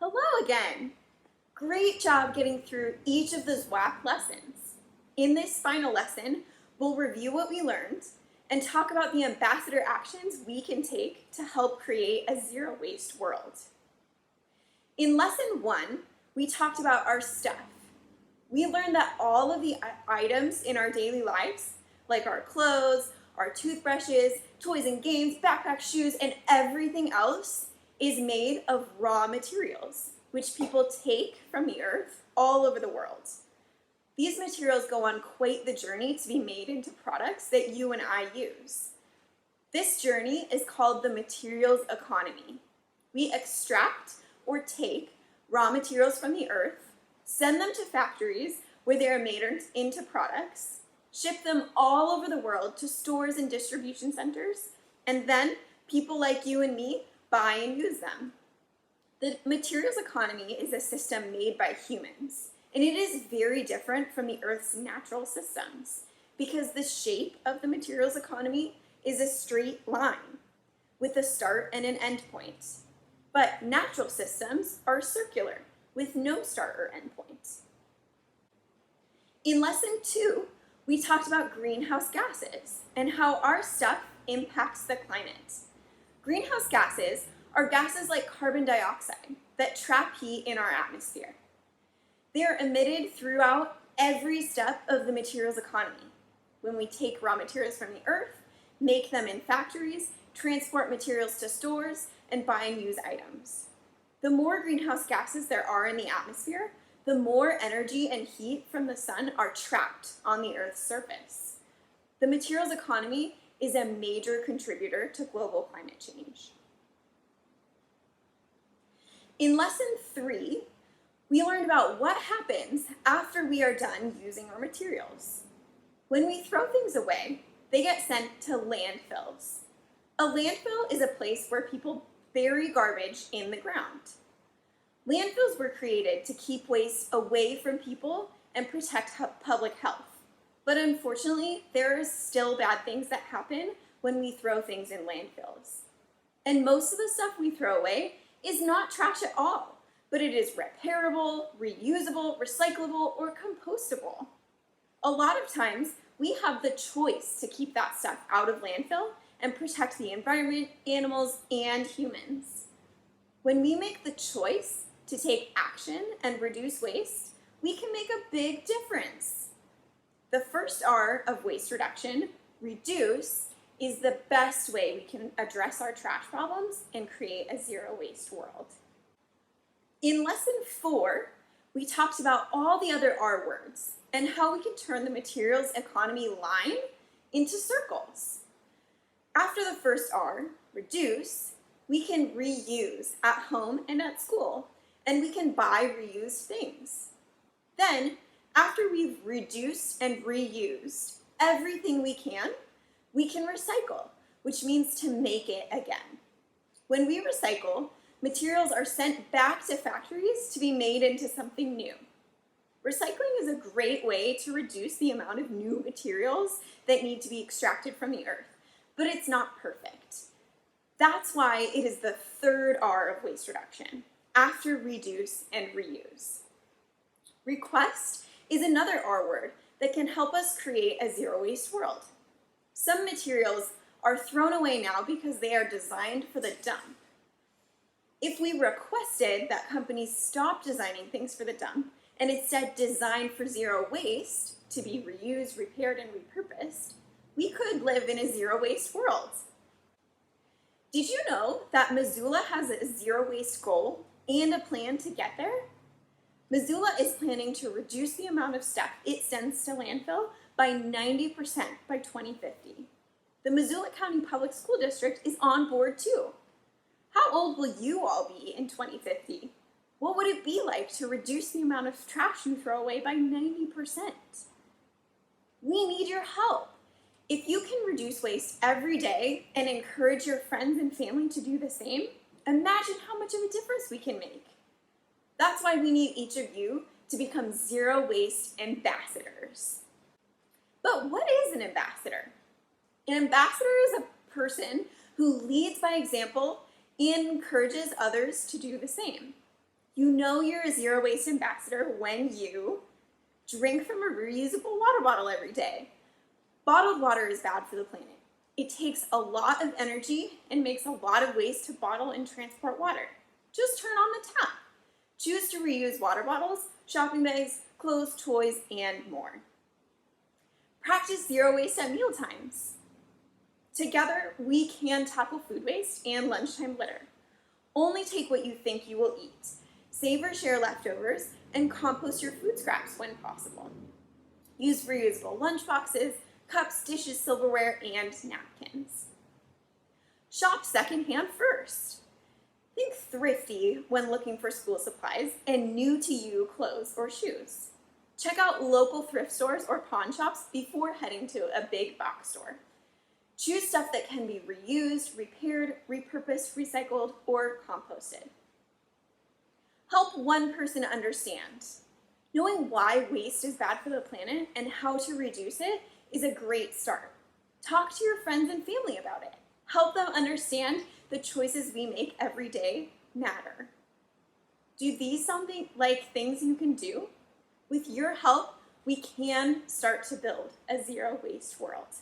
Hello again! Great job getting through each of the ZWAP lessons. In this final lesson, we'll review what we learned and talk about the ambassador actions we can take to help create a zero-waste world. In lesson 1, we talked about our stuff. We learned that all of the items in our daily lives, like our clothes, our toothbrushes, toys and games, backpacks, shoes, and everything else is made of raw materials, which people take from the earth all over the world. These materials go on quite the journey to be made into products that you and I use. This journey is called the materials economy. We extract or take raw materials from the earth, send them to factories where they are made into products, ship them all over the world to stores and distribution centers, and then people like you and me buy and use them. The materials economy is a system made by humans, and it is very different from the Earth's natural systems because the shape of the materials economy is a straight line with a start and an end point. But natural systems are circular with no start or end point. In lesson 2, we talked about greenhouse gases and how our stuff impacts the climate. Greenhouse gases are gases like carbon dioxide that trap heat in our atmosphere. They are emitted throughout every step of the materials economy. When we take raw materials from the earth, make them in factories, transport materials to stores, and buy and use items. The more greenhouse gases there are in the atmosphere, the more energy and heat from the sun are trapped on the Earth's surface. The materials economy is a major contributor to global climate change. In lesson 3, we learned about what happens after we are done using our materials. When we throw things away, they get sent to landfills. A landfill is a place where people bury garbage in the ground. Landfills were created to keep waste away from people and protect public health. But unfortunately, there are still bad things that happen when we throw things in landfills. And most of the stuff we throw away is not trash at all, but it is repairable, reusable, recyclable, or compostable. A lot of times, we have the choice to keep that stuff out of landfill and protect the environment, animals, and humans. When we make the choice to take action and reduce waste, we can make a big difference. The first R of waste reduction, reduce, is the best way we can address our trash problems and create a zero waste world. In lesson 4, we talked about all the other R words and how we can turn the materials economy line into circles. After the first R, reduce, we can reuse at home and at school, and we can buy reused things. Then, after we've reduced and reused everything we can recycle, which means to make it again. When we recycle, materials are sent back to factories to be made into something new. Recycling is a great way to reduce the amount of new materials that need to be extracted from the earth, but it's not perfect. That's why it is the third R of waste reduction, after reduce and reuse. Request is another R word that can help us create a zero waste world. Some materials are thrown away now because they are designed for the dump. If we requested that companies stop designing things for the dump and instead design for zero waste to be reused, repaired, and repurposed, we could live in a zero waste world. Did you know that Missoula has a zero waste goal and a plan to get there? Missoula is planning to reduce the amount of stuff it sends to landfill by 90% by 2050. The Missoula County Public School District is on board too. How old will you all be in 2050? What would it be like to reduce the amount of trash you throw away by 90%? We need your help. If you can reduce waste every day and encourage your friends and family to do the same, imagine how much of a difference we can make. That's why we need each of you to become zero waste ambassadors. But what is an ambassador? An ambassador is a person who leads by example and encourages others to do the same. You know you're a zero waste ambassador when you drink from a reusable water bottle every day. Bottled water is bad for the planet. It takes a lot of energy and makes a lot of waste to bottle and transport water. Just turn on the tap. Choose to reuse water bottles, shopping bags, clothes, toys, and more. Practice zero waste at meal times. Together, we can tackle food waste and lunchtime litter. Only take what you think you will eat. Save or share leftovers and compost your food scraps when possible. Use reusable lunch boxes, cups, dishes, silverware, and napkins. Shop secondhand first. Think thrifty when looking for school supplies and new to you clothes or shoes. Check out local thrift stores or pawn shops before heading to a big box store. Choose stuff that can be reused, repaired, repurposed, recycled, or composted. Help one person understand. Knowing why waste is bad for the planet and how to reduce it is a great start. Talk to your friends and family about it. Help them understand the choices we make every day matter. Do these sound like things you can do? With your help, we can start to build a zero waste world.